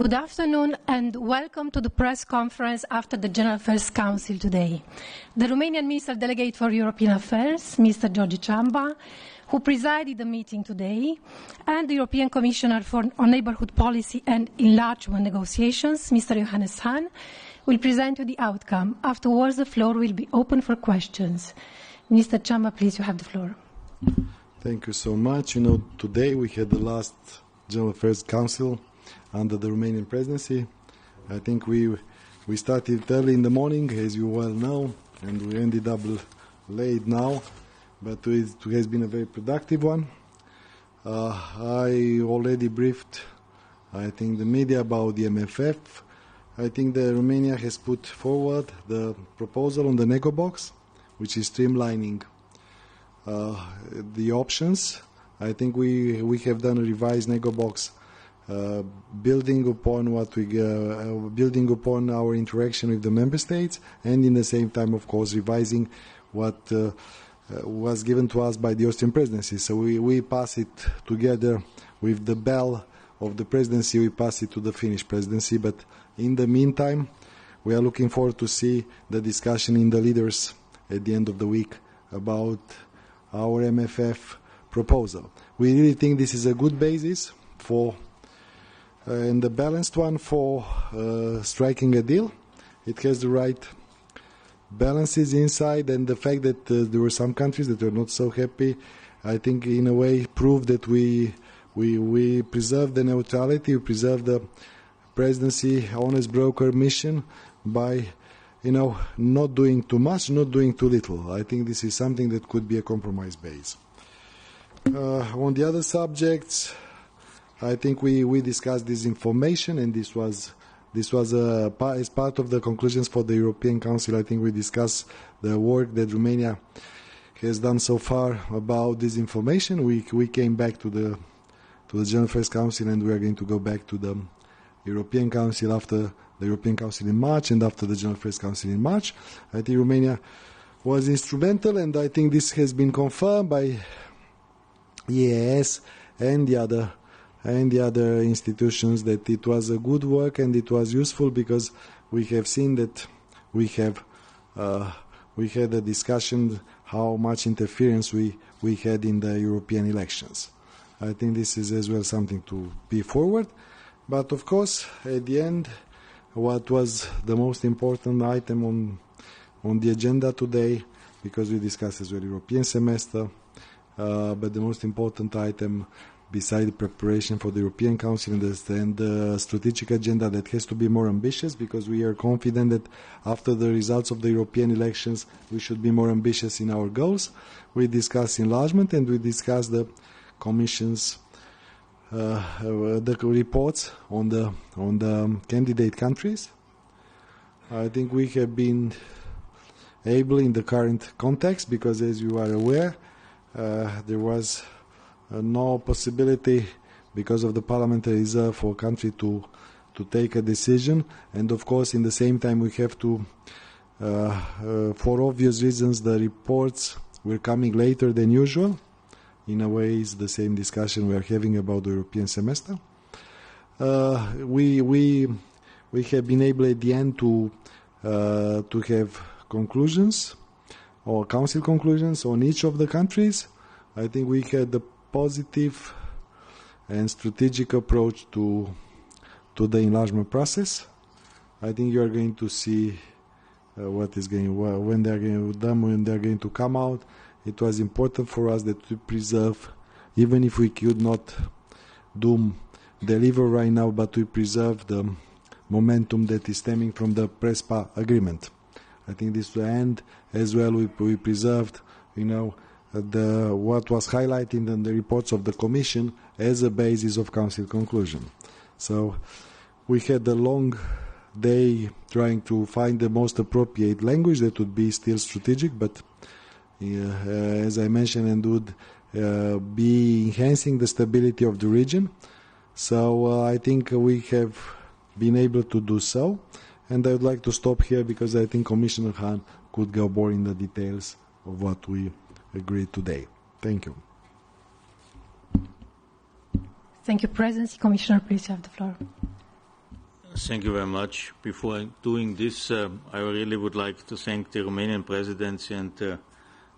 Good afternoon and welcome to the press conference after the General Affairs Council today. The Romanian Minister Delegate for European Affairs, Mr. George Ciamba, who presided the meeting today, and the European Commissioner on Neighbourhood Policy and Enlargement Negotiations, Mr. Johannes Hahn, will present you the outcome. Afterwards, the floor will be open for questions. Mr. Ciamba, please, you have the floor. Thank you so much. You know, today we had the last General Affairs Council under the Romanian presidency. I think we started early in the morning, as you well know, and we ended up late now, but it has been a very productive one. I already briefed, I think, the media about the MFF. I think that Romania has put forward the proposal on the nego box, which is streamlining the options. I think we have done a revised nego box, building upon our interaction with the member states, and in the same time, of course, revising what was given to us by the Austrian presidency. So we pass it together with the bell of the presidency. We pass it to the Finnish presidency. But in the meantime, we are looking forward to see the discussion in the leaders at the end of the week about our MFF proposal. We really think this is a good basis for and a balanced one for striking a deal. It has the right balances inside, and the fact that there were some countries that were not so happy, I think in a way proved that we preserved the neutrality, we preserved the presidency honest broker mission by, you know, not doing too much, not doing too little. I think this is something that could be a compromise base. On the other subjects, I think we discussed this information, and this was as part of the conclusions for the European Council. I think we discussed the work that Romania has done so far about this information. We came back to the General Affairs Council, and we are going to go back to the European Council after the European Council in March and after the General Affairs Council in March. I think Romania was instrumental, and I think this has been confirmed by EAS and the other institutions that it was a good work and it was useful, because we have seen that we had a discussion how much interference we had in the European elections. I think this is as well something to be forward. But of course, at the end, what was the most important item on the agenda today, because we discussed as well European semester, but the most important item beside the preparation for the European Council and the strategic agenda that has to be more ambitious, because we are confident that after the results of the European elections we should be more ambitious in our goals. We discussed enlargement, and we discussed the Commission's the reports on the candidate countries. I think we have been able in the current context, because as you are aware, there was no possibility, because of the parliamentary reserve, for a country to take a decision. And of course, in the same time, we have to, for obvious reasons, the reports were coming later than usual. In a way, it's the same discussion we are having about the European semester. We have been able at the end to have conclusions, or council conclusions, on each of the countries. I think we had the positive and strategic approach to the enlargement process. I think you are going to see when they are going to come out. It was important for us that to preserve, even if we could not deliver right now, but we preserve the momentum that is stemming from the PRESPA agreement. I think this will end as well. We preserved, you know, what was highlighted in the reports of the Commission as a basis of Council conclusion. So we had a long day trying to find the most appropriate language that would be still strategic, but as I mentioned, and would be enhancing the stability of the region. So I think we have been able to do so, and I would like to stop here, because I think Commissioner Hahn could go more in the details of what we agreed today. Thank you. Thank you, Presidency. Commissioner, please, you have the floor. Thank you very much. Before doing this, I really would like to thank the Romanian presidency and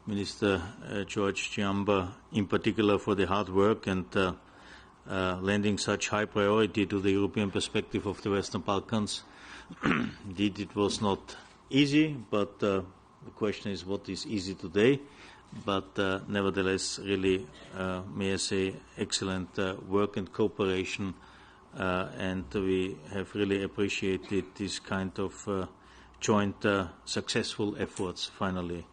Minister George Ciamba in particular for the hard work and lending such high priority to the European perspective of the Western Balkans. Indeed, it was not easy, but the question is what is easy today. But nevertheless, really, may I say, excellent work and cooperation, and we have really appreciated this kind of joint successful efforts finally.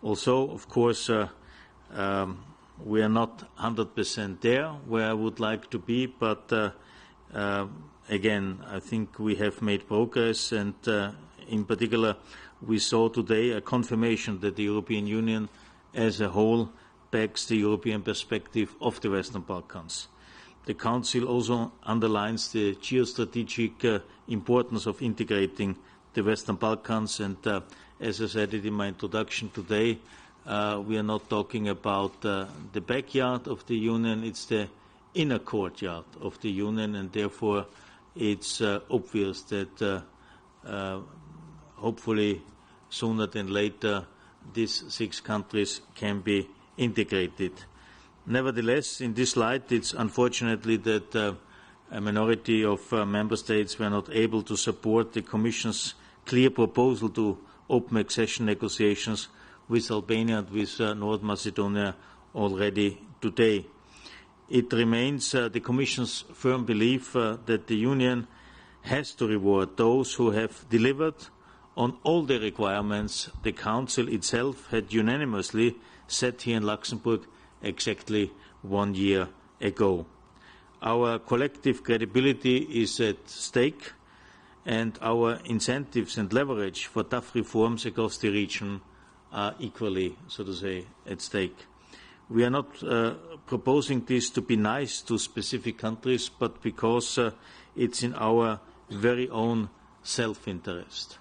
Also, of course, we are not 100% there where I would like to be, but again, I think we have made progress, and in particular, we saw today a confirmation that the European Union as a whole backs the European perspective of the Western Balkans. The Council also underlines the geostrategic importance of integrating the Western Balkans, and as I said it in my introduction today, we are not talking about the backyard of the Union, it's the inner courtyard of the Union, and therefore it's obvious that hopefully sooner than later these 6 countries can be integrated. Nevertheless, in this light, it's unfortunately that a minority of member states were not able to support the Commission's clear proposal to open accession negotiations with Albania and with North Macedonia already today. It remains the Commission's firm belief that the Union has to reward those who have delivered on all the requirements the Council itself had unanimously set here in Luxembourg exactly 1 year ago. Our collective credibility is at stake, and our incentives and leverage for tough reforms across the region are equally, so to say, at stake. We are not proposing this to be nice to specific countries, but because it's in our very own self-interest.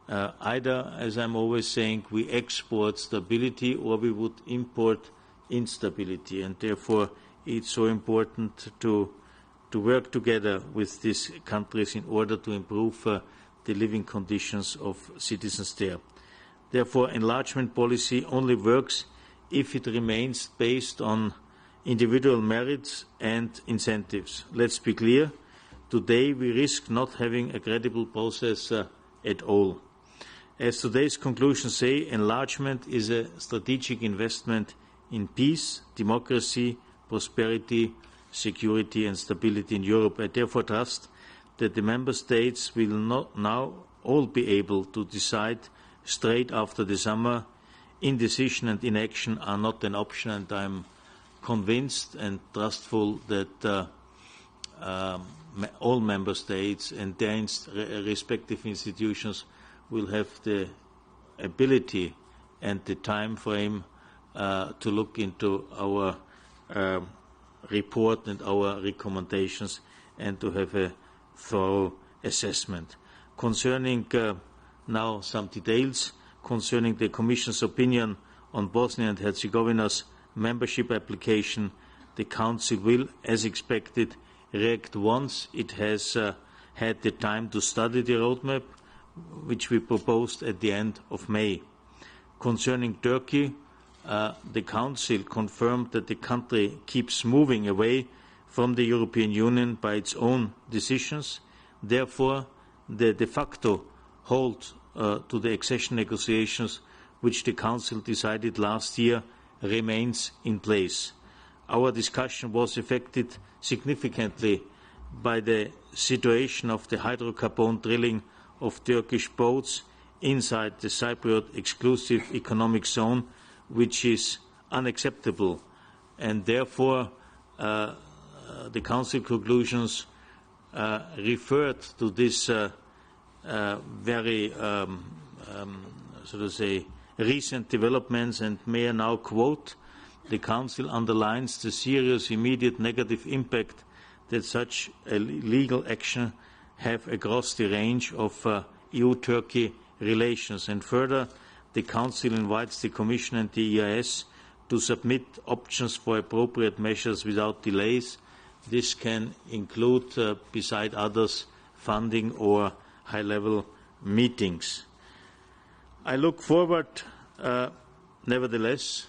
Either, as I'm always saying, we export stability or we would import instability, and therefore it's so important to work together with these countries in order to improve the living conditions of citizens there. Therefore, enlargement policy only works if it remains based on individual merits and incentives. Let's be clear, today we risk not having a credible process at all. As today's conclusions say, enlargement is a strategic investment in peace, democracy, prosperity, security and stability in Europe. I therefore trust that the Member States will not now all be able to decide straight after the summer. Indecision and inaction are not an option, and I am convinced and trustful that all Member States and their respective institutions will have the ability and the time frame to look into our report and our recommendations and to have a thorough assessment. Concerning now some details concerning the Commission's opinion on Bosnia and Herzegovina's membership application, the Council will, as expected, react once it has had the time to study the roadmap, which we proposed at the end of May. Concerning Turkey, the Council confirmed that the country keeps moving away from the European Union by its own decisions. Therefore, the de facto hold to the accession negotiations, which the Council decided last year, remains in place. Our discussion was affected significantly by the situation of the hydrocarbon drilling of Turkish boats inside the Cypriot exclusive economic zone, which is unacceptable, and therefore the Council conclusions referred to this very, so to say, recent developments, and may I now quote, "The Council underlines the serious immediate negative impact that such a legal action have across the range of EU-Turkey relations, and further, the Council invites the Commission and the EIS to submit options for appropriate measures without delays." This can include, beside others, funding or high-level meetings. I look forward, nevertheless,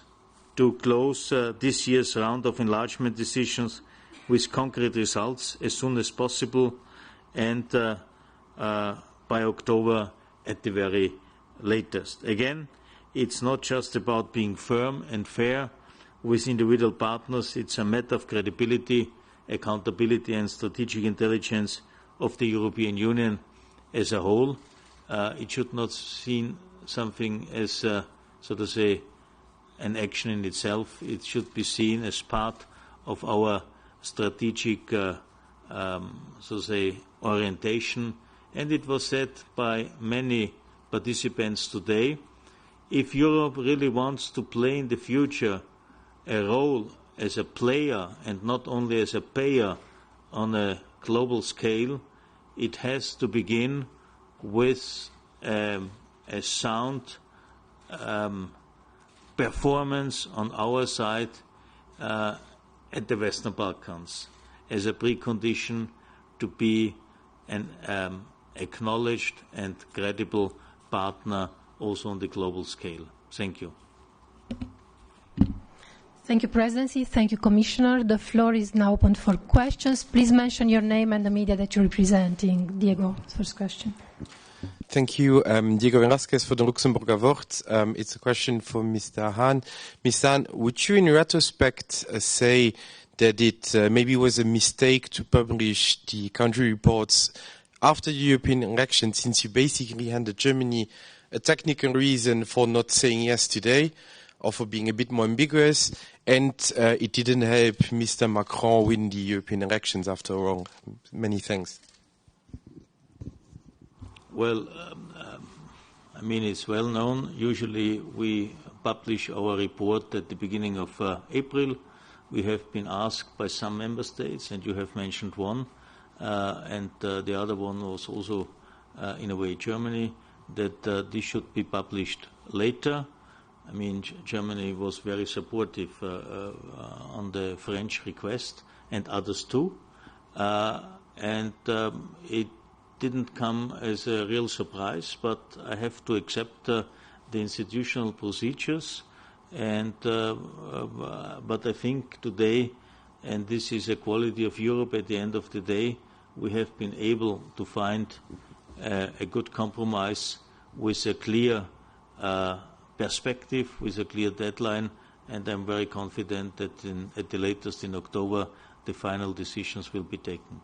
to close this year's round of enlargement decisions with concrete results as soon as possible and by October at the very latest. Again, it's not just about being firm and fair with individual partners, it's a matter of credibility, accountability and strategic intelligence of the European Union as a whole. It should not seen something as, so to say, an action in itself. It should be seen as part of our strategic, so to say, orientation. And it was said by many participants today, if Europe really wants to play in the future a role as a player and not only as a payer on a global scale, it has to begin with a sound performance on our side at the Western Balkans as a precondition to be an acknowledged and credible partner also on the global scale. Thank you. Thank you, Presidency. Thank you, Commissioner. The floor is now open for questions. Please mention your name and the media that you're representing. Diego, first question. Thank you. Diego Velasquez for the Luxemburger Wort. It's a question for Mr. Hahn. Mr. Hahn, would you in retrospect say that it maybe was a mistake to publish the country reports after the European election, since you basically handed Germany a technical reason for not saying yes today, or for being a bit more ambiguous, and it didn't help Mr. Macron win the European elections after all? Many thanks. Well, I mean, it's well known. Usually we publish our report at the beginning of April. We have been asked by some member states, and you have mentioned one, and the other one was also, in a way, Germany, that this should be published later. I mean, Germany was very supportive on the French request, and others too. And it didn't come as a real surprise, but I have to accept the institutional procedures. And but I think today, and this is a quality of Europe at the end of the day, we have been able to find a good compromise with a clear perspective, with a clear deadline, and I'm very confident that at the latest in October the final decisions will be taken.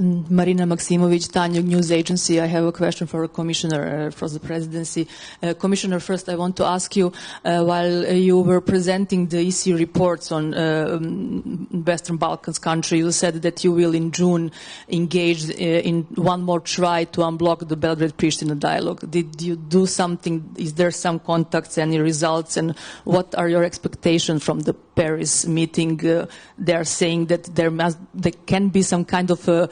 Marina Maksimovic, Tanya News Agency. I have a question for a commissioner for the presidency. Commissioner, first I want to ask you, while you were presenting the EC reports on Western Balkans country, you said that you will in June engage in one more try to unblock the Belgrade-Pristina dialogue. Did you do something? Is there some contacts, any results, and what are your expectations from the Paris meeting? They are saying that there can be some kind of a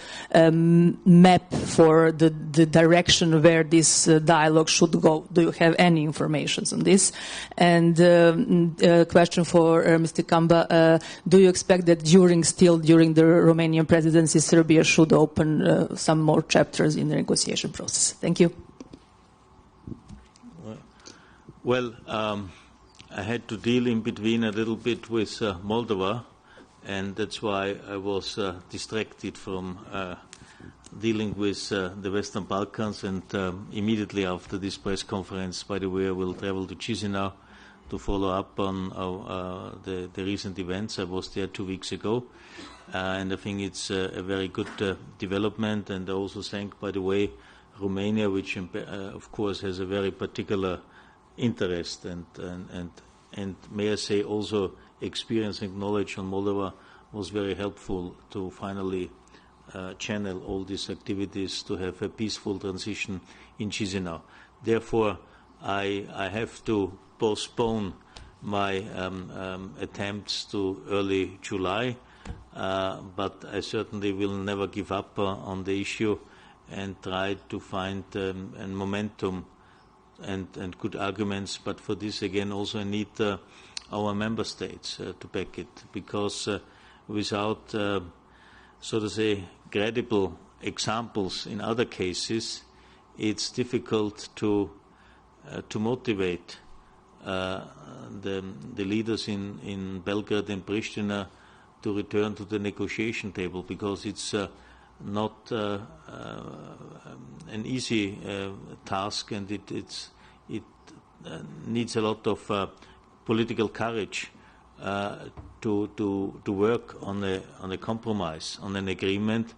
map for the direction where this dialogue should go. Do you have any information on this? And a question for Mr. Kamba. Do you expect that during the Romanian presidency, Serbia should open some more chapters in the negotiation process? Thank you. Well, I had to deal in between a little bit with Moldova, and that's why I was distracted from dealing with the Western Balkans. And immediately after this press conference, by the way, I will travel to Chisinau to follow up on the recent events. I was there 2 weeks ago, and I think it's a very good development. And I also thank, by the way, Romania, which of course has a very particular interest and may I say also experience and knowledge on Moldova was very helpful to finally channel all these activities to have a peaceful transition in Chisinau. Therefore, I have to postpone my attempts to early July, but I certainly will never give up on the issue and try to find a momentum and good arguments. But for this, again, also I need our member states to back it, because without, so to say, credible examples in other cases, it's difficult to motivate the leaders in Belgrade and Pristina to return to the negotiation table, because it's not an easy task, and it needs a lot of political courage to work on a compromise, on an agreement.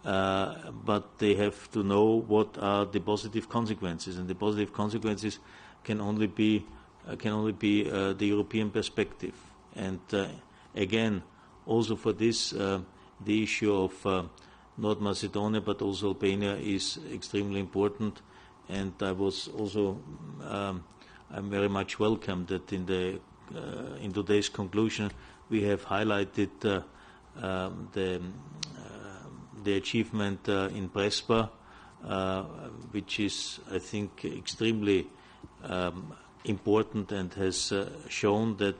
But they have to know what are the positive consequences, and the positive consequences can only be the European perspective. And again, also for this, the issue of North Macedonia, but also Albania, is extremely important. And I was also, I'm very much welcome that in today's conclusion we have highlighted the achievement in Prespa, which is, I think, extremely important, and has shown that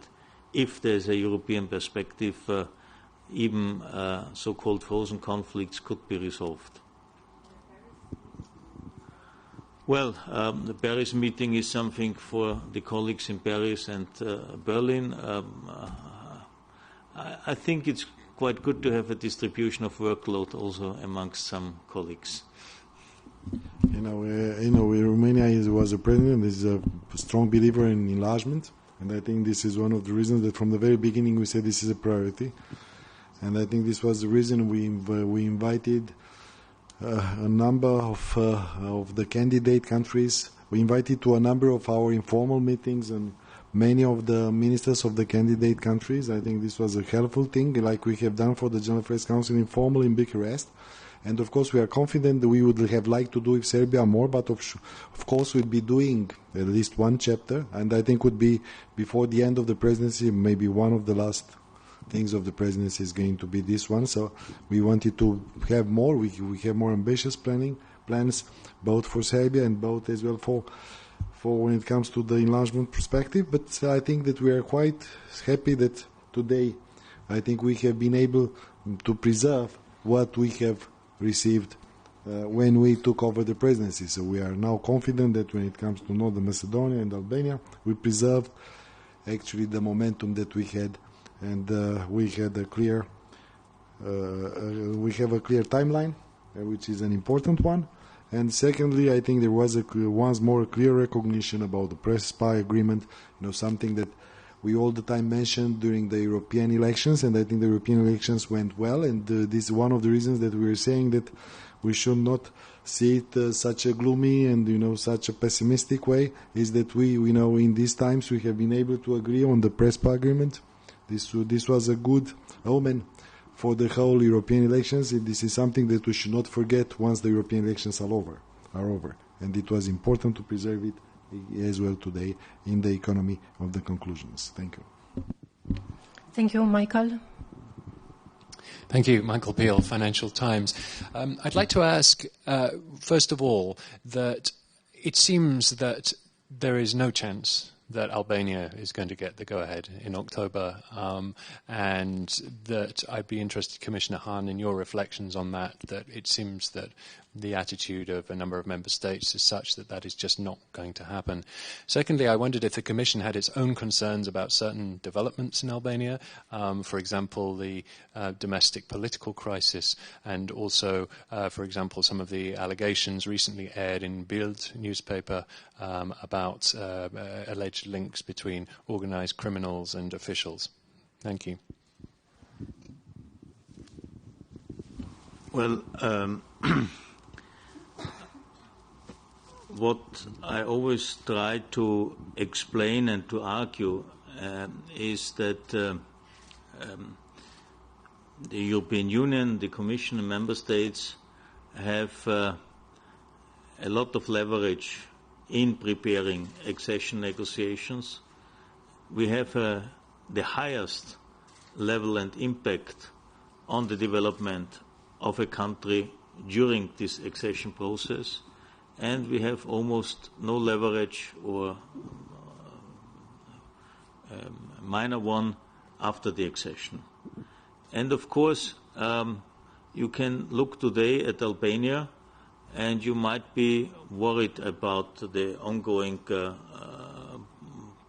if there is a European perspective, even so-called frozen conflicts could be resolved. Well, the Paris meeting is something for the colleagues in Paris and Berlin. I think it's quite good to have a distribution of workload also amongst some colleagues. Romania was a president, is a strong believer in enlargement, and I think this is one of the reasons that from the very beginning we said this is a priority. And I think this was the reason we invited a number of the candidate countries. We invited to a number of our informal meetings and many of the ministers of the candidate countries. I think this was a helpful thing, like we have done for the General Affairs Council informal in Bucharest. And of course we are confident that we would have liked to do with Serbia more, but of course we'll be doing at least one chapter, and I think would be before the end of the presidency, maybe one of the last things of the presidency is going to be this one. So we wanted to have more, we have more ambitious plans, both for Serbia and both as well for when it comes to the enlargement perspective. But I think that we are quite happy that today I think we have been able to preserve what we have received when we took over the presidency. So we are now confident that when it comes to Northern Macedonia and Albania, we preserved actually the momentum that we had, and we had a clear timeline, which is an important one. And secondly, I think there was once more a clear recognition about the press spy agreement, something that we all the time mentioned during the European elections, and I think the European elections went well, and this is one of the reasons that we are saying that we should not see it such a gloomy and such a pessimistic way, is that we in these times we have been able to agree on the press spy agreement. This was a good omen for the whole European elections. This is something that we should not forget once the European elections are over. And it was important to preserve it as well today in the economy of the conclusions. Thank you. Thank you, Michael. Thank you, Michael Peel, Financial Times. I'd like to ask, first of all, that it seems that there is no chance that Albania is going to get the go-ahead in October, and that I'd be interested, Commissioner Hahn, in your reflections on that it seems that the attitude of a number of member states is such that that is just not going to happen. Secondly, I wondered if the Commission had its own concerns about certain developments in Albania, for example, the domestic political crisis, and also, for example, some of the allegations recently aired in Bild newspaper about alleged links between organized criminals and officials. Thank you. Well, what I always try to explain and to argue is that the European Union, the Commission and Member States have a lot of leverage in preparing accession negotiations. We have the highest level and impact on the development of a country during this accession process, and we have almost no leverage or minor one after the accession. And of course, you can look today at Albania, and you might be worried about the ongoing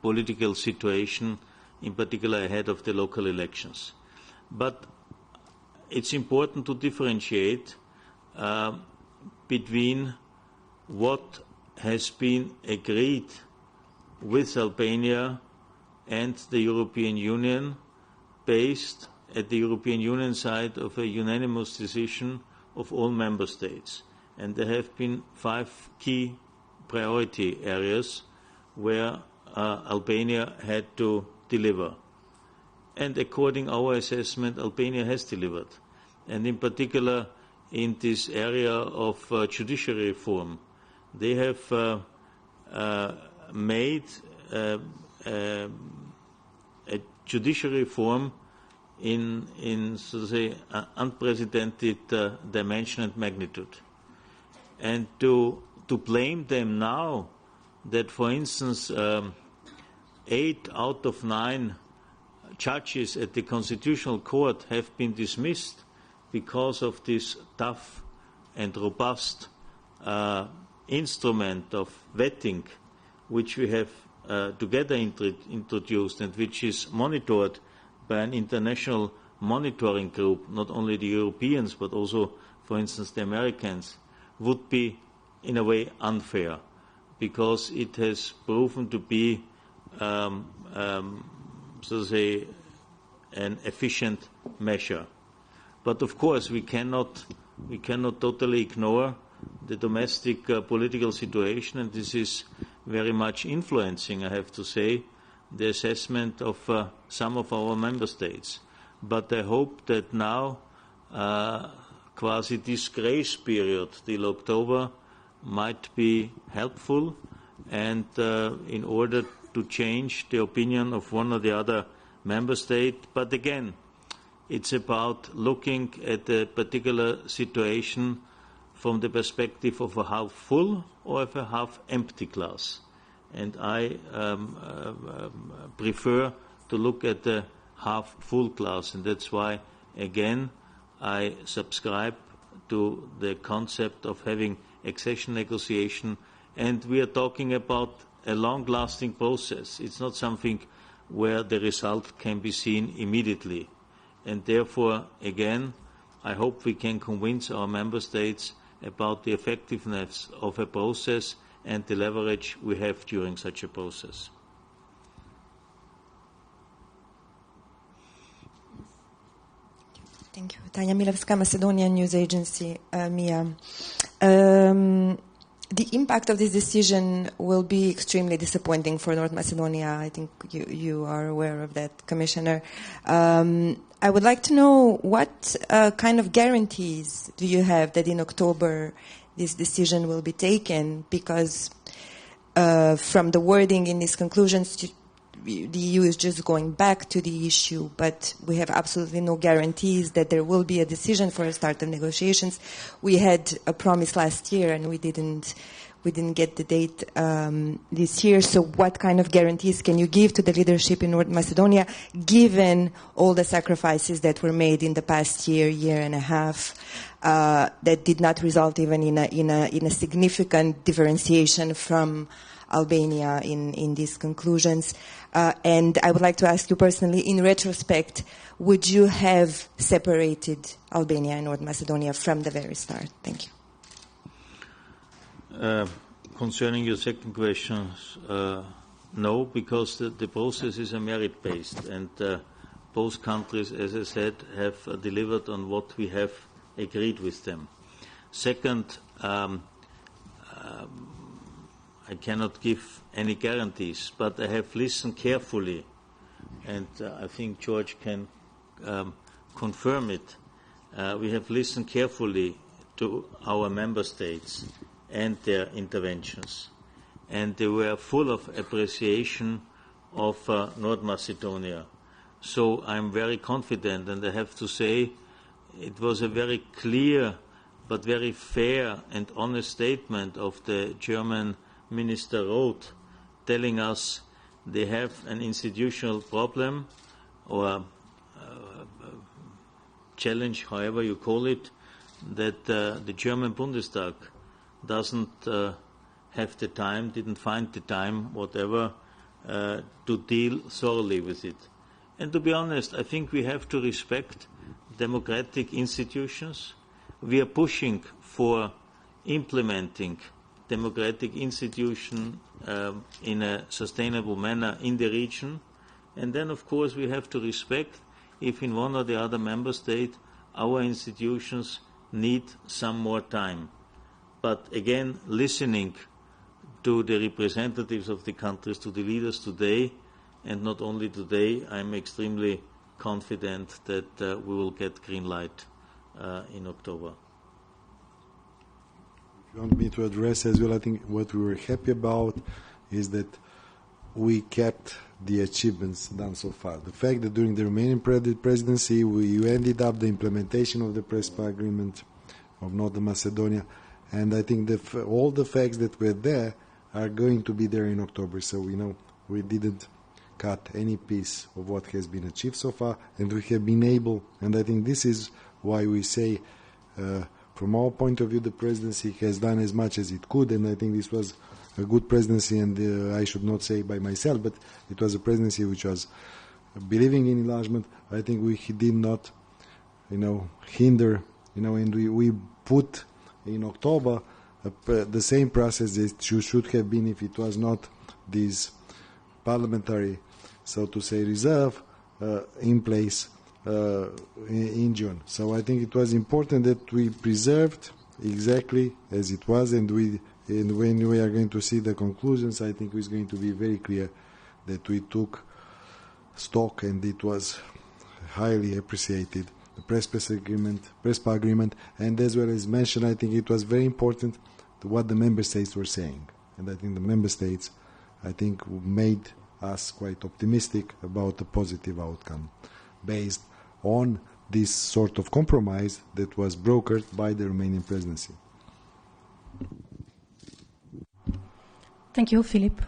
political situation, in particular ahead of the local elections. But it's important to differentiate between what has been agreed with Albania and the European Union, based at the European Union side of a unanimous decision of all member states. And there have been 5 key priority areas where Albania had to deliver. And according to our assessment, Albania has delivered. And in particular, in this area of judiciary reform, they have made a judiciary reform in so to say, unprecedented dimension and magnitude. And to blame them now that, for instance, 8 out of 9 judges at the Constitutional Court have been dismissed because of this tough and robust instrument of vetting, which we have together introduced and which is monitored by an international monitoring group, not only the Europeans but also, for instance, the Americans, would be in a way unfair, because it has proven to be so to say, an efficient measure. But of course, we cannot totally ignore the domestic political situation, and this is very much influencing, I have to say, the assessment of some of our member states. But I hope that now, quasi this grace period till October, might be helpful, and in order to change the opinion of one or the other member state. But again, it's about looking at a particular situation from the perspective of a half full or of a half empty glass. And I prefer to look at the half full glass, and that's why, again, I subscribe to the concept of having accession negotiation, and we are talking about a long-lasting process. It's not something where the result can be seen immediately. And therefore, again, I hope we can convince our member states about the effectiveness of a process and the leverage we have during such a process. Thank you. Tanja Milewska, Macedonian News Agency, Mia. The impact of this decision will be extremely disappointing for North Macedonia. I think you are aware of that, Commissioner. I would like to know what kind of guarantees do you have that in October this decision will be taken, because from the wording in these conclusions, the EU is just going back to the issue, but we have absolutely no guarantees that there will be a decision for a start of negotiations. We had a promise last year, and we didn't get the date this year. So what kind of guarantees can you give to the leadership in North Macedonia, given all the sacrifices that were made in the past year and a half, that did not result even in a significant differentiation from Albania in these conclusions? And I would like to ask you personally, in retrospect, would you have separated Albania and North Macedonia from the very start? Thank you. Concerning your second question, no, because the process is a merit-based, and both countries, as I said, have delivered on what we have agreed with them. Second, I cannot give any guarantees, but I have listened carefully, and I think George can confirm it. We have listened carefully to our member states and their interventions, and they were full of appreciation of North Macedonia. So I'm very confident, and I have to say it was a very clear but very fair and honest statement of the German Minister Roth, telling us they have an institutional problem, or challenge, however you call it, that the German Bundestag doesn't have the time, didn't find the time, whatever, to deal thoroughly with it. And to be honest, I think we have to respect democratic institutions. We are pushing for implementing democratic institutions in a sustainable manner in the region. And then, of course, we have to respect if in one or the other member state our institutions need some more time. But again, listening to the representatives of the countries, to the leaders today, and not only today, I'm extremely confident that we will get green light in October. If you want me to address as well, I think what we were happy about is that we kept the achievements done so far. The fact that during the Romanian presidency we ended up the implementation of the PRESPA agreement of Northern Macedonia, and I think all the facts that were there are going to be there in October. So we didn't cut any piece of what has been achieved so far, and we have been able, and I think this is why we say from our point of view the presidency has done as much as it could, and I think this was a good presidency, and I should not say by myself, but it was a presidency which was believing in enlargement. I think we did not, hinder, and we put in October the same process that should have been if it was not this parliamentary, so to say, reserve in place in June. So I think it was important that we preserved exactly as it was, and when we are going to see the conclusions, I think it's going to be very clear that we took stock, and it was highly appreciated, the PRESPA agreement, and as well as mentioned, I think it was very important what the member states were saying, and I think the member states, made us quite optimistic about a positive outcome based on this sort of compromise that was brokered by the Romanian presidency. Thank you, Philippe.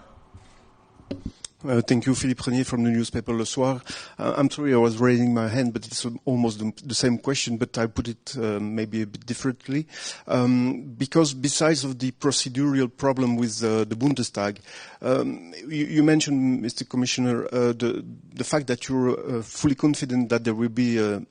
Thank you, Philippe Renier from the newspaper Le Soir. I'm sorry I was raising my hand, but it's almost the same question, but I put it maybe a bit differently. Because besides of the procedural problem with the Bundestag, you mentioned, Mr. Commissioner, the fact that you're fully confident that there will be a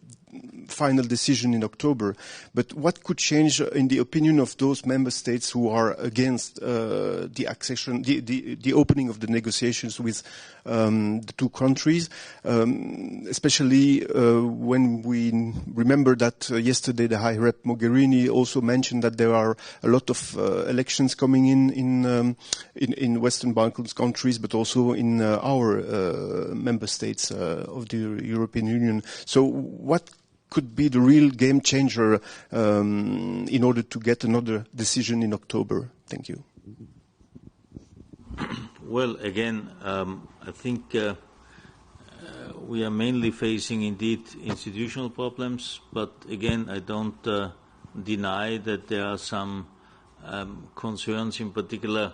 final decision in October. But what could change in the opinion of those member states who are against the accession, the opening of the negotiations with the two countries, especially when we remember that yesterday the High Rep Mogherini also mentioned that there are a lot of elections coming in Western Balkans countries, but also in our member states of the European Union. So what could be the real game changer in order to get another decision in October? Thank you. Well, again, I think we are mainly facing indeed institutional problems, but again, I don't deny that there are some concerns in particular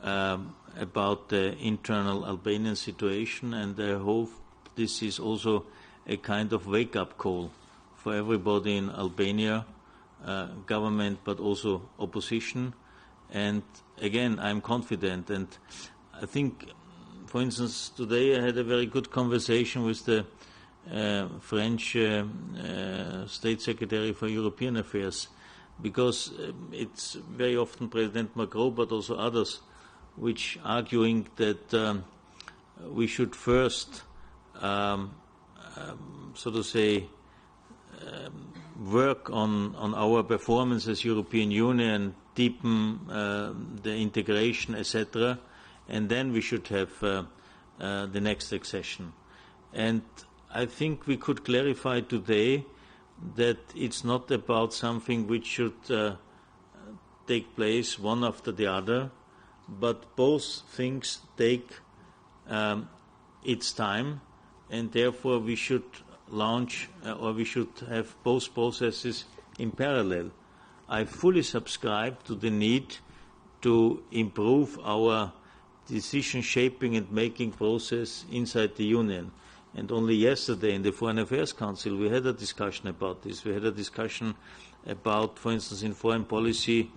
about the internal Albanian situation, and I hope this is also a kind of wake-up call for everybody in Albania, government, but also opposition. And again, I'm confident. And I think, for instance, today I had a very good conversation with the French State Secretary for European Affairs, because it's very often President Macron, but also others, which arguing that we should first, so to say, work on our performance as European Union, deepen the integration, etc., and then we should have the next accession. And I think we could clarify today that it's not about something which should take place one after the other, but both things take its time, and therefore we should launch or we should have both processes in parallel. I fully subscribe to the need to improve our decision shaping and making process inside the Union. And only yesterday in the Foreign Affairs Council we had a discussion about this. We had a discussion about, for instance, in foreign policy,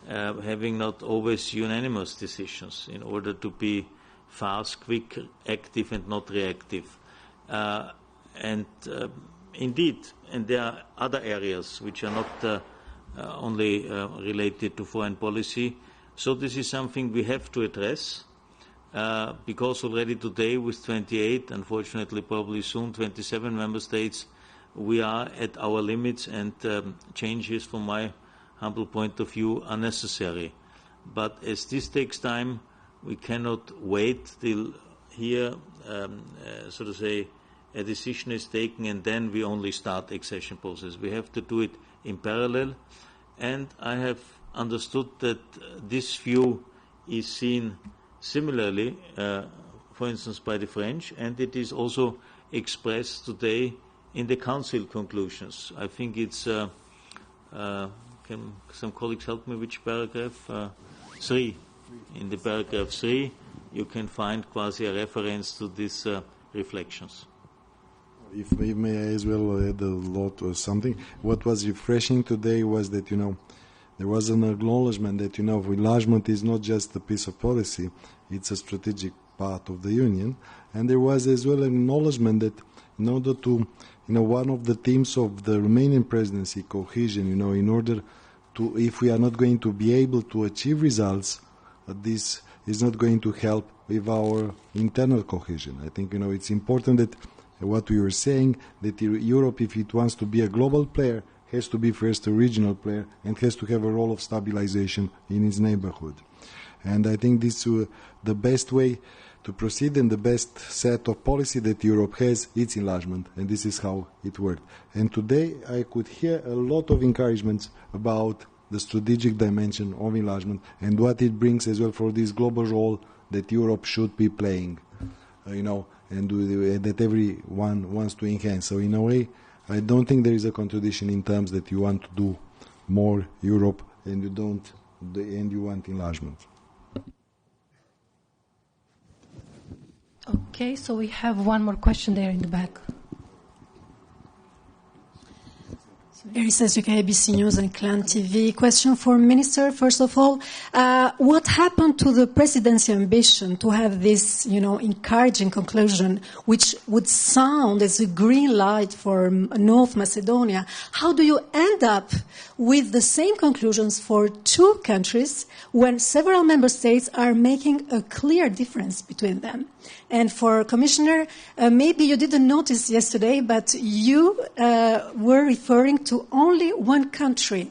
having not always unanimous decisions in order to be fast, quick, active and not reactive. Indeed, and there are other areas which are not only related to foreign policy. So this is something we have to address, because already today with 28, unfortunately probably soon 27 member states, we are at our limits, and changes from my humble point of view are necessary. But as this takes time, we cannot wait till here, so to say, a decision is taken and then we only start the accession process. We have to do it in parallel, and I have understood that this view is seen similarly, for instance, by the French, and it is also expressed today in the Council conclusions. I think it's, can some colleagues help me, which paragraph? 3. In the paragraph 3, you can find quasi a reference to these reflections. If I may as well add a lot or something, what was refreshing today was that, there was an acknowledgement that, enlargement is not just a piece of policy, it's a strategic part of the Union. And there was as well an acknowledgement that in order to, one of the themes of the Romanian presidency, cohesion, in order to, if we are not going to be able to achieve results, this is not going to help with our internal cohesion. I think, it's important that what we were saying, that Europe, if it wants to be a global player, has to be first a regional player and has to have a role of stabilization in its neighborhood. And I think this the best way to proceed and the best set of policy that Europe has, it's enlargement, and this is how it worked. And today I could hear a lot of encouragements about the strategic dimension of enlargement and what it brings as well for this global role that Europe should be playing, and that everyone wants to enhance. So in a way, I don't think there is a contradiction in terms that you want to do more Europe and you want enlargement. Okay, so we have one more question there in the back. Eris UK, ABC News and Clan TV. Question for Minister, first of all. What happened to the presidency ambition to have this, encouraging conclusion, which would sound as a green light for North Macedonia? How do you end up with the same conclusions for two countries when several member states are making a clear difference between them? And for Commissioner, maybe you didn't notice yesterday, but you were referring to only one country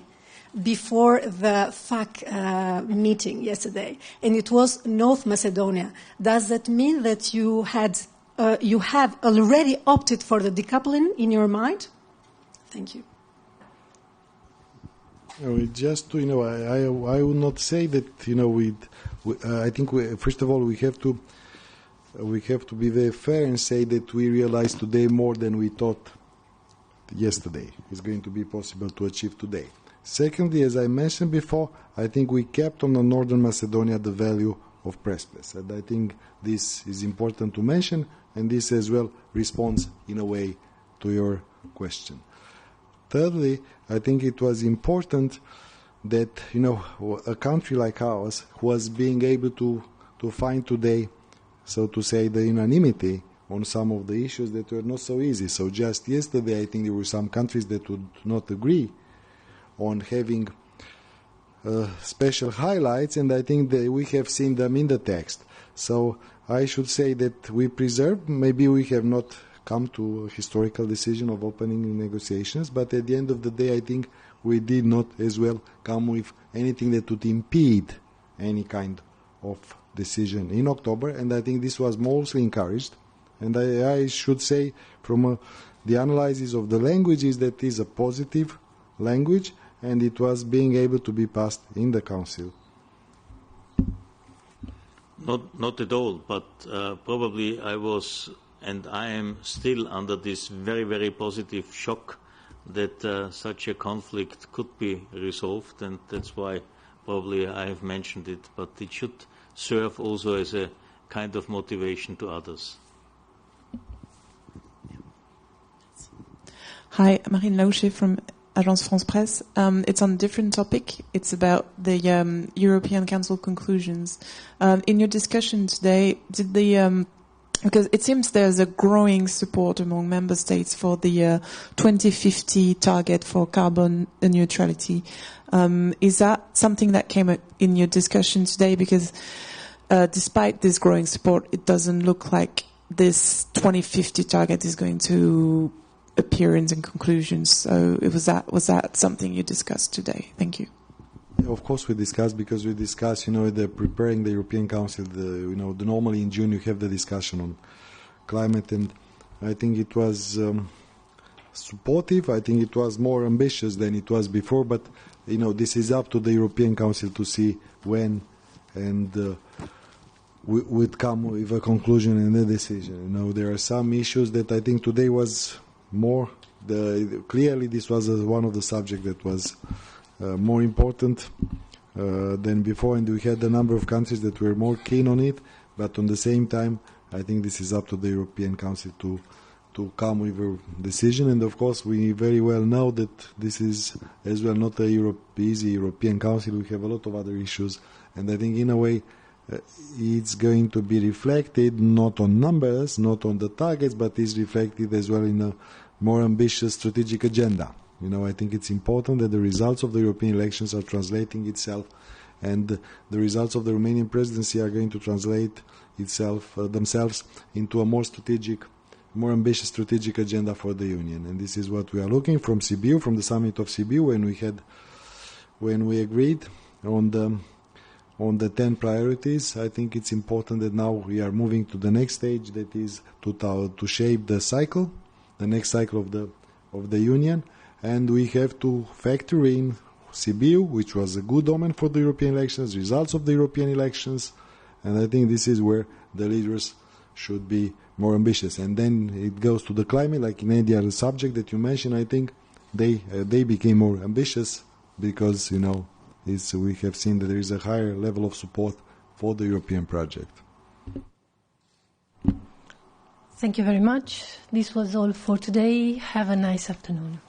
before the FAC meeting yesterday, and it was North Macedonia. Does that mean that you have already opted for the decoupling in your mind? Thank you. Just to, I would not say that, I think, first of all, we have to be very fair and say that we realize today more than we thought yesterday is going to be possible to achieve today. Secondly, as I mentioned before, I think we kept on the Northern Macedonia the value of press pass. And I think this is important to mention, and this as well responds in a way to your question. Thirdly, I think it was important that, a country like ours was being able to find today, so to say, the unanimity on some of the issues that were not so easy. So just yesterday, I think there were some countries that would not agree on having special highlights, and I think that we have seen them in the text. So I should say that we preserve, maybe we have not come to a historical decision of opening negotiations, but at the end of the day, I think we did not as well come with anything that would impede any kind of decision in October, and I think this was mostly encouraged. And I should say, from the analysis of the languages, that is a positive language, and it was being able to be passed in the Council. Not at all, but probably I was, and I am still under this very, very positive shock that such a conflict could be resolved, and that's why probably I have mentioned it, but it should serve also as a kind of motivation to others. Hi, Marine Laouché from Agence France Presse. It's on a different topic. It's about the European Council conclusions. In your discussion today, did the because it seems there's a growing support among member states for the 2050 target for carbon neutrality. Is that something that came up in your discussion today? Because despite this growing support, it doesn't look like this 2050 target is going to appear in the conclusions. So was that something you discussed today? Thank you. Yeah, of course we discussed, because we discussed, preparing the European Council. Normally in June you have the discussion on climate, and I think it was supportive. I think it was more ambitious than it was before, but this is up to the European Council to see when and would come with a conclusion and a decision. There are some issues that I think today was more. Clearly, this was one of the subjects that was more important than before, and we had a number of countries that were more keen on it. But on the same time, I think this is up to the European Council to come with a decision. And of course, we very well know that this is as well not a easy European Council. We have a lot of other issues, and I think in a way it's going to be reflected not on numbers, not on the targets, but is reflected as well in a more ambitious strategic agenda. I think it's important that the results of the European elections are translating itself, and the results of the Romanian presidency are going to translate themselves into a more strategic, more ambitious strategic agenda for the Union. And this is what we are looking from Sibiu, from the summit of Sibiu, when we agreed on the 10 priorities. I think it's important that now we are moving to the next stage, that is to shape the cycle, the next cycle of the Union, and we have to factor in Sibiu, which was a good omen for the European elections, results of the European elections, and I think this is where the leaders should be more ambitious. And then it goes to the climate, like in any other subject that you mentioned. I think they became more ambitious because we have seen that there is a higher level of support for the European project. Thank you very much. This was all for today. Have a nice afternoon.